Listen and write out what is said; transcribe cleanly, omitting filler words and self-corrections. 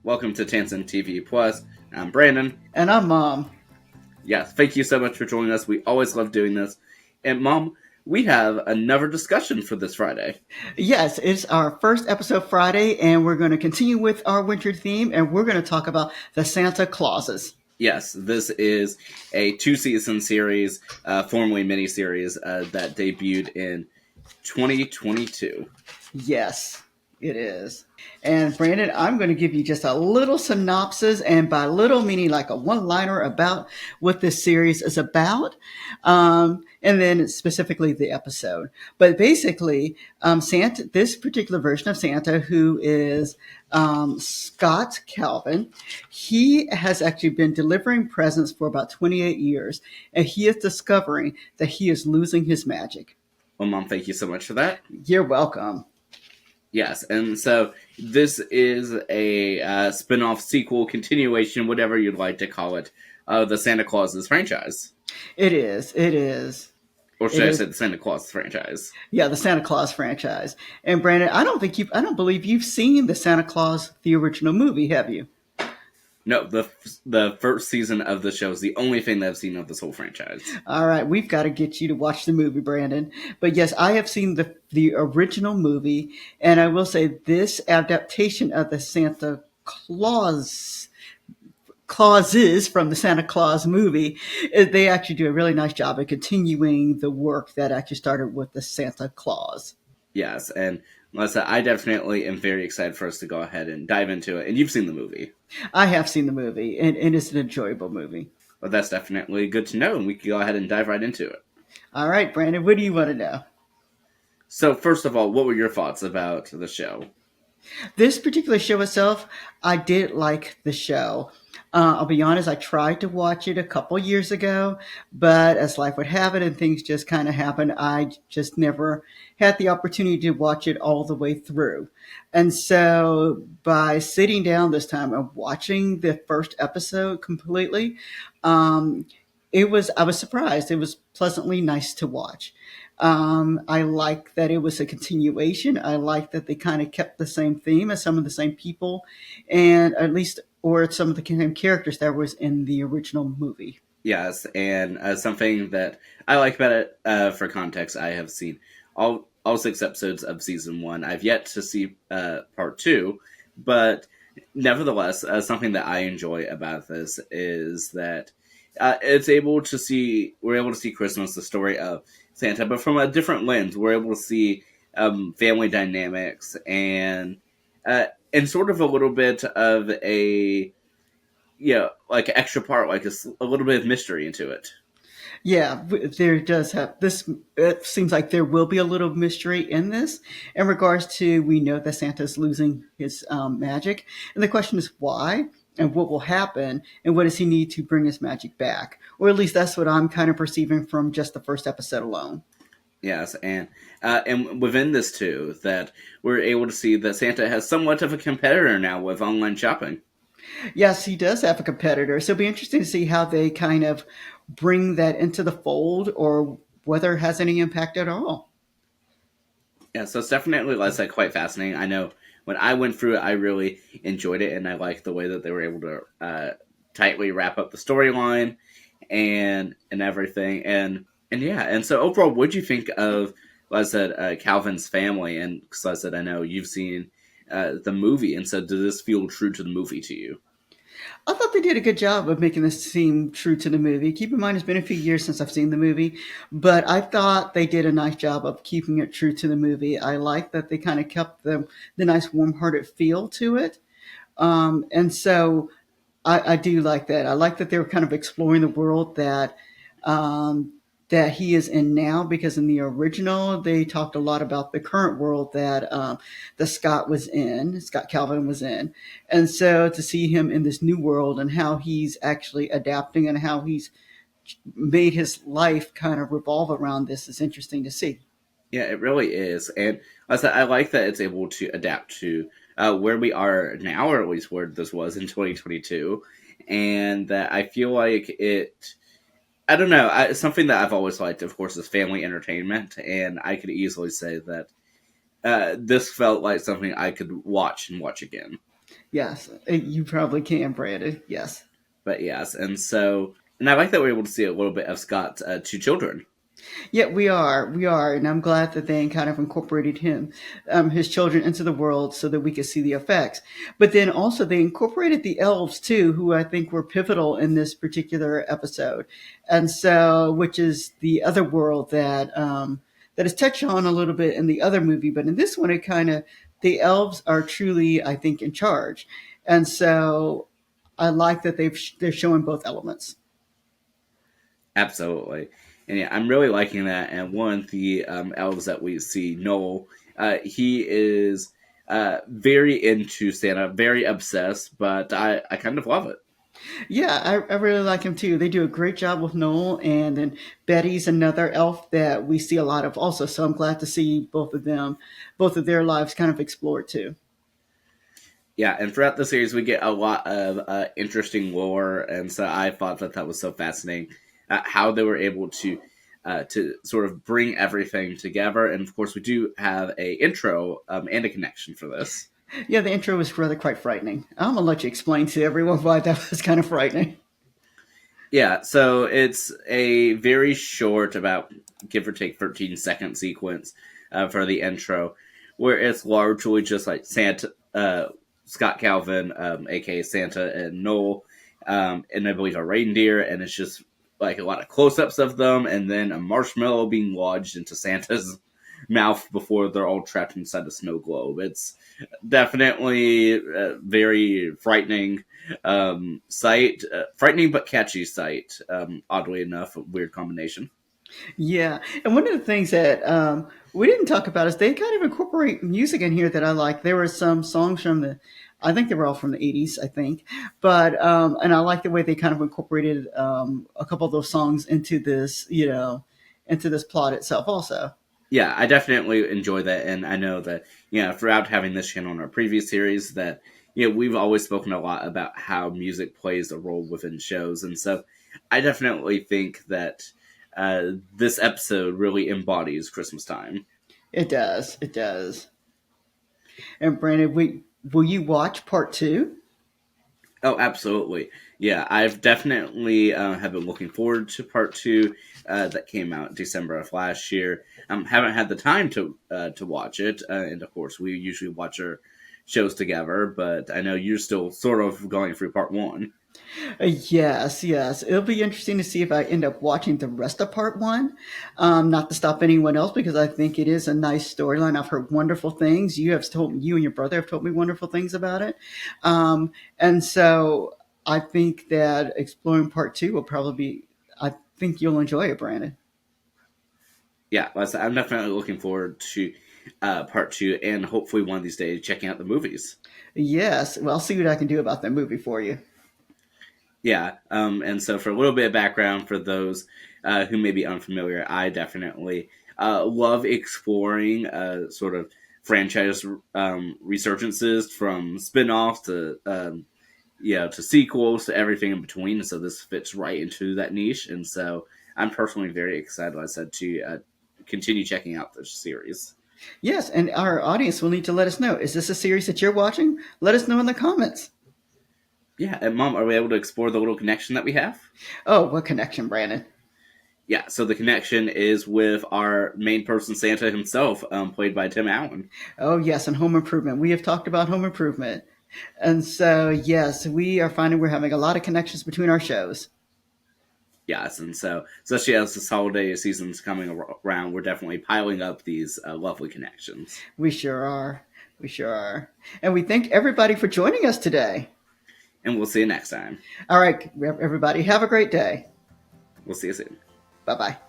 Welcome to Tansson TV Plus. I'm Brandon. And I'm Mom. Yes, thank you so much for joining us. We always love doing this. And Mom, we have another discussion for this Friday. Yes, it's our first episode Friday, and we're going to continue with our winter theme, and we're going to talk about the Santa Clauses. Yes, this is a 2-season series, formerly miniseries, that debuted in 2022. Yes, it is. And Brandon, I'm going to give you just a little synopsis, and by little meaning like a one-liner about what this series is about, and then specifically the episode. But basically, Santa, this particular version of Santa, who is Scott Calvin, he has actually been delivering presents for about 28 years, and he is discovering that he is losing his magic. Well, Mom, thank you so much for that. You're welcome. Yes, and so this is a spin-off, sequel, continuation, whatever you'd like to call it, of the Santa Clauses franchise. It is. It is. Or should I say the Santa Claus franchise? Yeah, the Santa Claus franchise. And Brandon, I don't believe you've seen the Santa Claus, the original movie, have you? No, the first season of the show is the only thing that I've seen of this whole franchise. All right, we've got to get you to watch the movie, Brandon. But yes, I have seen the original movie, and I will say this adaptation of the Santa Clauses from the Santa Claus movie, they actually do a really nice job of continuing the work that actually started with the Santa Claus. Yes, and Melissa, I definitely am very excited for us to go ahead and dive into it. And you've seen the movie. I have seen the movie, and it's an enjoyable movie. Well, that's definitely good to know, and we can go ahead and dive right into it. All right, Brandon, what do you want to know? So, first of all, what were your thoughts about the show? This particular show itself, I did like the show. I'll be honest, I tried to watch it a couple years ago, but as life would have it and things just kind of happened, I just never had the opportunity to watch it all the way through. And so by sitting down this time and watching the first episode completely, um, I was surprised. It was pleasantly nice to watch. I like that it was a continuation. I like that they kind of kept the same theme as some of the same people, and at least, or some of the same characters that was in the original movie. Yes, and something that I like about it, for context, I have seen all 6 episodes of season 1. I've yet to see part 2, but nevertheless, something that I enjoy about this is that we're able to see Christmas, the story of Santa, but from a different lens. We're able to see family dynamics and sort of a little bit of a like extra part, like a little bit of mystery into it. Yeah, there does have this. It seems like there will be a little mystery in this in regards to we know that Santa's losing his magic, and the question is why and what will happen and what does he need to bring his magic back, or at least that's what I'm kind of perceiving from just the first episode alone. Yes, and within this too, that we're able to see that Santa has somewhat of a competitor now with online shopping. Yes, he does have a competitor, so it'll be interesting to see how they kind of bring that into the fold or whether it has any impact at all. Yeah, so it's definitely, let's say, quite fascinating. I know when I went through it, I really enjoyed it, and I liked the way that they were able to tightly wrap up the storyline and everything. And yeah, and so overall, what do you think of, like I said, Calvin's family? And because like I said, I know you've seen the movie, and so does this feel true to the movie to you? I thought they did a good job of making this seem true to the movie. Keep in mind, it's been a few years since I've seen the movie, but I thought they did a nice job of keeping it true to the movie. I like that they kind of kept the nice warm-hearted feel to it. And so I do like that. I like that they were kind of exploring the world um, that he is in now, because in the original they talked a lot about the current world that Scott Calvin was in, and so to see him in this new world and how he's actually adapting and how he's made his life kind of revolve around this is interesting to see. Yeah, it really is, and like I said, I like that it's able to adapt to where we are now, or at least where this was in 2022, and that I feel like it. I don't know. Something that I've always liked, of course, is family entertainment, and I could easily say that this felt like something I could watch and watch again. Yes, you probably can, Brandon. Yes. But yes, and I like that we're able to see a little bit of Scott's two children. Yeah, we are, and I'm glad that they kind of incorporated his children into the world so that we could see the effects. But then also they incorporated the elves too, who I think were pivotal in this particular episode, and so which is the other world that is touched on a little bit in the other movie, but in this one it kind of the elves are truly, I think, in charge, and so I like that they're showing both elements. Absolutely. And yeah, I'm really liking that. And one of the elves that we see, Noel, he is very into Santa, very obsessed, but I kind of love it. Yeah, I really like him too. They do a great job with Noel, and then Betty's another elf that we see a lot of also. So I'm glad to see both of them, both of their lives kind of explored too. Yeah, and throughout the series, we get a lot of interesting lore, and so I thought that that was so fascinating how they were able to sort of bring everything together. And of course, we do have a intro and a connection for this. Yeah, the intro was rather quite frightening. I'm gonna let you explain to everyone why that was kind of frightening. Yeah, so it's a very short, about give or take 13-second sequence for the intro, where it's largely just like Santa, Scott Calvin, aka Santa, and Noel, and I believe a reindeer, and it's just like a lot of close-ups of them, and then a marshmallow being lodged into Santa's mouth before they're all trapped inside a snow globe. It's definitely very frightening sight, frightening but catchy sight. Oddly enough, a weird combination. Yeah, and one of the things that we didn't talk about is they kind of incorporate music in here that I like. There were some songs from I think they were all from the '80s, I think, but and I like the way they kind of incorporated a couple of those songs into this, into this plot itself, also. Yeah, I definitely enjoy that, and I know that throughout having this channel in our previous series, that we've always spoken a lot about how music plays a role within shows, and so I definitely think that this episode really embodies Christmas time. It does, it does. And Brandon, will you watch part two? Oh, absolutely. Yeah, I've definitely have been looking forward to part two that came out December of last year. Haven't had the time to watch it, and of course, we usually watch our shows together. But I know you're still sort of going through part one. Yes, yes. It'll be interesting to see if I end up watching the rest of part one. Not to stop anyone else because I think it is a nice storyline. I've heard wonderful things. You and your brother have told me wonderful things about it. And so I think that exploring part two will probably be, I think you'll enjoy it, Brandon. Yeah, I'm definitely looking forward to part two, and hopefully one of these days checking out the movies. Yes. Well, I'll see what I can do about that movie for you. Yeah, and so for a little bit of background for those who may be unfamiliar, I definitely love exploring sort of franchise resurgences from spin-offs to to sequels to everything in between. And so this fits right into that niche, and so I'm personally very excited, like I said, to continue checking out this series. Yes. And our audience will need to let us know. Is this a series that you're watching? Let us know in the comments. Yeah, and Mom, are we able to explore the little connection that we have? Oh, what connection, Brandon? Yeah, so the connection is with our main person, Santa himself, played by Tim Allen. Oh, yes, and Home Improvement. We have talked about Home Improvement. And so, yes, we are finding we're having a lot of connections between our shows. Yes, and so especially as this holiday season's coming around, we're definitely piling up these lovely connections. We sure are. We sure are. And we thank everybody for joining us today. And we'll see you next time. All right, everybody, have a great day. We'll see you soon. Bye bye.